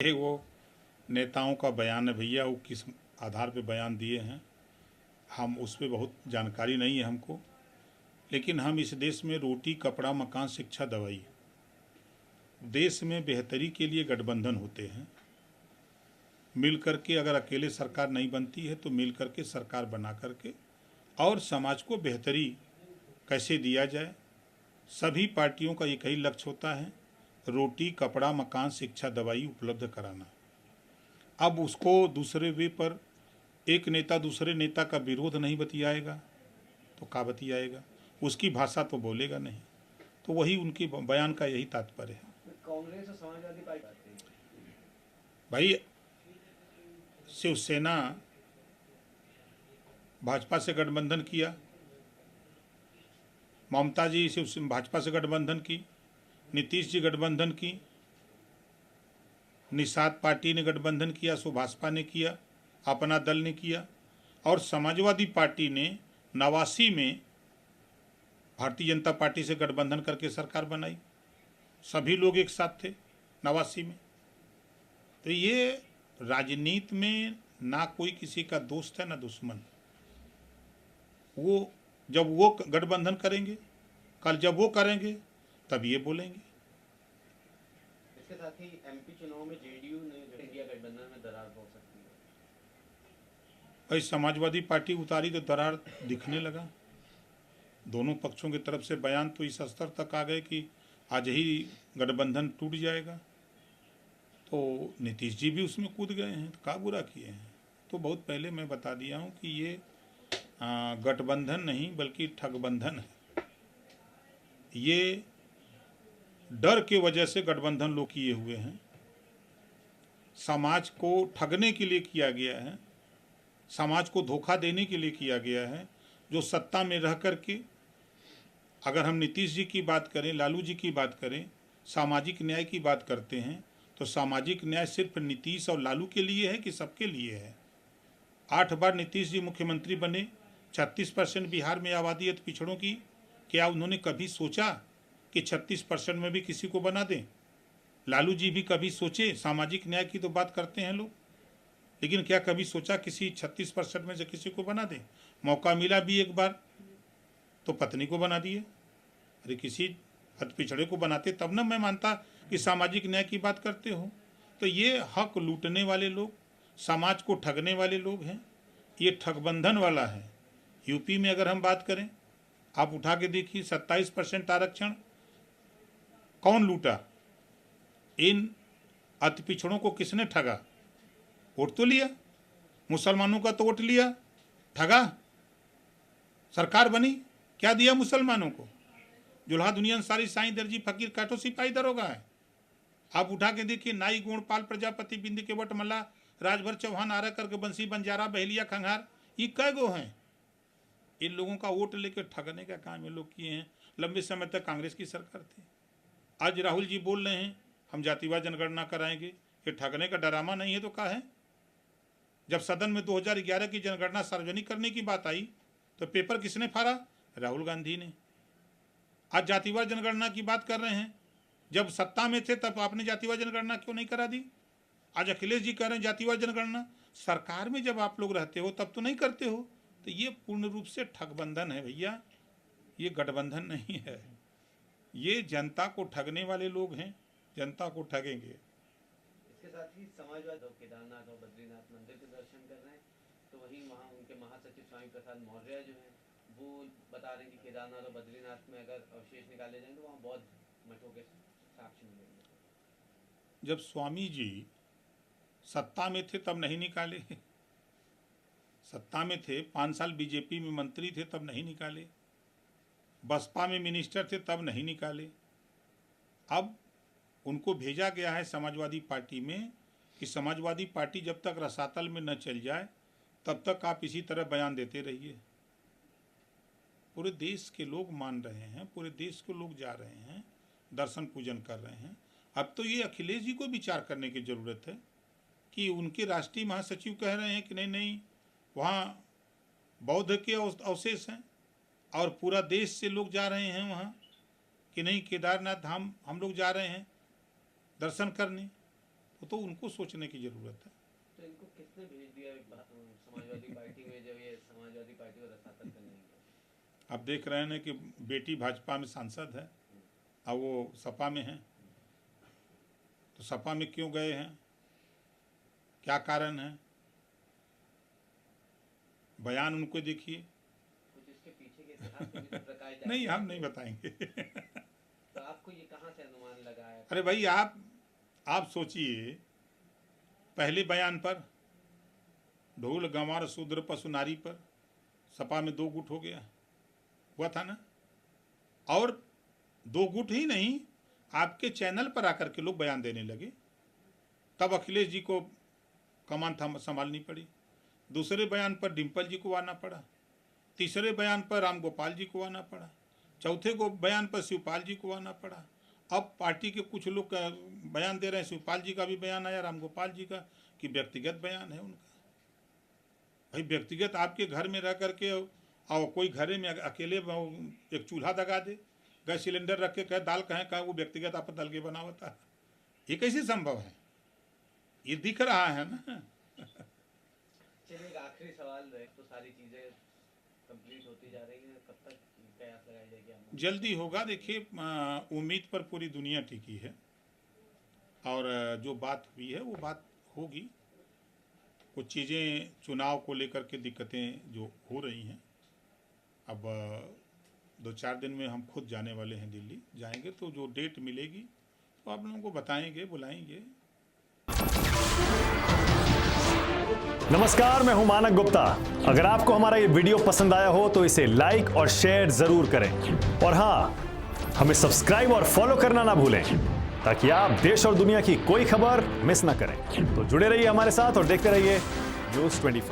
ये वो नेताओं का बयान है भैया, वो किस आधार पे बयान दिए हैं हम उस पर बहुत जानकारी नहीं है हमको। लेकिन हम इस देश में रोटी, कपड़ा, मकान, शिक्षा, दवाई, देश में बेहतरी के लिए गठबंधन होते हैं। मिल करके, अगर अकेले सरकार नहीं बनती है तो मिल करके सरकार बना करके और समाज को बेहतरी कैसे दिया जाए, सभी पार्टियों का एक ही लक्ष्य होता है, रोटी, कपड़ा, मकान, शिक्षा, दवाई उपलब्ध कराना। अब उसको दूसरे वे पर एक नेता दूसरे नेता का विरोध नहीं बतियाएगा तो क्या बतियाएगा, उसकी भाषा तो बोलेगा नहीं। तो वही उनके बयान का यही तात्पर्य है। कांग्रेस और समाजवादी पार्टी भाई, शिवसेना भाजपा से गठबंधन किया, ममता जी भाजपा से गठबंधन की, नीतीश जी गठबंधन की, निषाद पार्टी ने गठबंधन किया, सो भाजपा ने किया, अपना दल ने किया। और समाजवादी पार्टी ने 89 में भारतीय जनता पार्टी से गठबंधन करके सरकार बनाई। सभी लोग एक साथ थे 89 में। तो ये राजनीति में ना कोई किसी का दोस्त है ना दुश्मन। वो जब वो गठबंधन करेंगे, कल जब वो करेंगे तब ये बोलेंगे। इसके साथ ही एमपी चुनाव में जेडीयू ने इंडिया गठबंधन में दरार हो सकती है। भाई, समाजवादी पार्टी उतारी तो दरार दिखने लगा। दोनों पक्षों की तरफ से बयान तो इस स्तर तक आ गए कि आज ही गठबंधन टूट जाएगा। तो नीतीश जी भी उसमें कूद गए हैं, तो क्या बुरा किए हैं। तो बहुत पहले मैं बता दिया हूँ कि ये गठबंधन नहीं बल्कि ठगबंधन है। ये डर के वजह से गठबंधन लोग किए हुए हैं, समाज को ठगने के लिए किया गया है, समाज को धोखा देने के लिए किया गया है। जो सत्ता में रह कर के, अगर हम नीतीश जी की बात करें, लालू जी की बात करें, सामाजिक न्याय की बात करते हैं, तो सामाजिक न्याय सिर्फ नीतीश और लालू के लिए है कि सबके लिए है। 8 बार नीतीश जी मुख्यमंत्री बने, 36% बिहार में आबादी है पिछड़ों की। क्या उन्होंने कभी सोचा कि 36% में भी किसी को बना दें? लालू जी भी कभी सोचे? सामाजिक न्याय की तो बात करते हैं लोग, लेकिन क्या कभी सोचा किसी 36% में से किसी को बना दें? मौका मिला भी एक बार तो पत्नी को बना दिए। अरे किसी हद पिछड़े को बनाते तब ना मैं मानता कि सामाजिक न्याय की बात करते हो। तो ये हक लूटने वाले लोग, समाज को ठगने वाले लोग हैं। ये ठगबंधन वाला है। यूपी में अगर हम बात करें, आप उठा के देखिए, 27% आरक्षण कौन लूटा? इन अति पिछड़ों को किसने ठगा? वोट तो लिया, मुसलमानों का तो वोट लिया, ठगा। सरकार बनी, क्या दिया मुसलमानों को? जुल्हा दुनिया अंसारी, साईं दर्जी, फकीर, काठो, सिपाही, दरोगा है। आप उठा के देखिए, नाई, गोणपाल, प्रजापति, बिंद के वट, मल्ला, राजभर, चौहान, आरा करके, बंसी, बंजारा, बहेलिया, खंघार, ये कै गो हैं? इन लोगों का वोट लेकर ठगने का काम ये लोग किए हैं। लंबे समय तक कांग्रेस की सरकार थी। आज राहुल जी बोल रहे हैं हम जातिवाद जनगणना कराएंगे। ये ठगने का डरामा नहीं है तो क्या है? जब सदन में 2011 की जनगणना सार्वजनिक करने की बात आई तो पेपर किसने फाड़ा? राहुल गांधी ने। आज जातिवाद जनगणना की बात कर रहे हैं, जब सत्ता में थे तब आपने जातिवाद जनगणना क्यों नहीं करा दी? आज अखिलेश जी कह रहे हैं जातिवाद जनगणना। सरकार में जब आप लोग रहते हो तब तो नहीं करते हो। तो ये पूर्ण रूप से ठगबंधन है भैया, ये गठबंधन नहीं है। ये जनता को ठगने वाले लोग हैं, जनता को ठगेंगे। इसके साथ ही समाजवादी केदारनाथ और बद्रीनाथ मंदिर के दर्शन कर रहे हैं, तो वहीं वहाँ उनके महासचिव स्वामी प्रसाद मौर्य जो हैं वो बता रहे हैं कि केदारनाथ और बद्रीनाथ में अगर अवशेष निकाले जाएंगे तो वहाँ बौद्ध मठों के साक्ष्य मिलेंगे। जब स्वामी जी सत्ता में थे तब नहीं निकाले? सत्ता में थे, 5 साल बीजेपी में मंत्री थे तब नहीं निकाले? बसपा में मिनिस्टर थे तब नहीं निकाले? अब उनको भेजा गया है समाजवादी पार्टी में कि समाजवादी पार्टी जब तक रसातल में न चल जाए तब तक आप इसी तरह बयान देते रहिए। पूरे देश के लोग मान रहे हैं, पूरे देश के लोग जा रहे हैं, दर्शन पूजन कर रहे हैं। अब तो ये अखिलेश जी को विचार करने की ज़रूरत है कि उनके राष्ट्रीय महासचिव कह रहे हैं कि नहीं नहीं, वहाँ बौद्ध के अवशेष हैं और पूरा देश से लोग जा रहे हैं वहाँ, कि नहीं केदारनाथ धाम हम लोग जा रहे हैं दर्शन करने। वो तो उनको सोचने की ज़रूरत है। तो इनको किसने भेज दिया समाजवादी पार्टी में, जब ये समाजवादी पार्टी को रसातल करने गए? आप देख रहे हैं ना कि बेटी भाजपा में सांसद है और वो सपा में है, तो सपा में क्यों गए हैं, क्या कारण है? बयान उनको देखिए। कुछ इसके पीछे के इतिहास को भी तो प्रकाश डालिए। नहीं, हम नहीं बताएंगे। तो आपको ये कहाँ से अनुमान लगा है? अरे भाई, आप सोचिए, पहले बयान पर ढोल गंवार शूद्र पशु नारी पर सपा में 2 गुट हो गया, हुआ था ना। और 2 गुट ही नहीं, आपके चैनल पर आकर के लोग बयान देने लगे, तब अखिलेश जी को कमान संभालनी पड़ी। दूसरे बयान पर डिम्पल जी को आना पड़ा, तीसरे बयान पर राम गोपाल जी को आना पड़ा, चौथे को बयान पर शिवपाल जी को आना पड़ा। अब पार्टी के कुछ लोग बयान दे रहे हैं, शिवपाल जी का भी बयान आया, राम गोपाल जी का, कि व्यक्तिगत बयान है उनका। भाई व्यक्तिगत आपके घर में रह करके और कोई घरे में अकेले एक चूल्हा दगा दे, गैस सिलेंडर रख के कहे दाल कहें वो व्यक्तिगत आप दल के बना होता है, ये कैसे संभव है? ये दिख रहा है ना। चलिए, एक आखिरी सवाल रहे, तो सारी चीज़ें कंप्लीट होती जा रही हैं, कब तक प्रयास लगाया जाएगा? जल्दी होगा। देखिए, उम्मीद पर पूरी दुनिया टिकी है और जो बात हुई है वो बात होगी। कुछ चीज़ें चुनाव को लेकर के दिक्कतें जो हो रही हैं, अब 2-4 दिन में हम खुद जाने वाले हैं, दिल्ली जाएंगे, तो जो डेट मिलेगी तो आप लोगों को बताएंगे, बुलाएंगे। नमस्कार, मैं हूं मानक गुप्ता। अगर आपको हमारा ये वीडियो पसंद आया हो तो इसे लाइक और शेयर जरूर करें, और हाँ, हमें सब्सक्राइब और फॉलो करना ना भूलें, ताकि आप देश और दुनिया की कोई खबर मिस ना करें। तो जुड़े रहिए हमारे साथ और देखते रहिए न्यूज़ 24।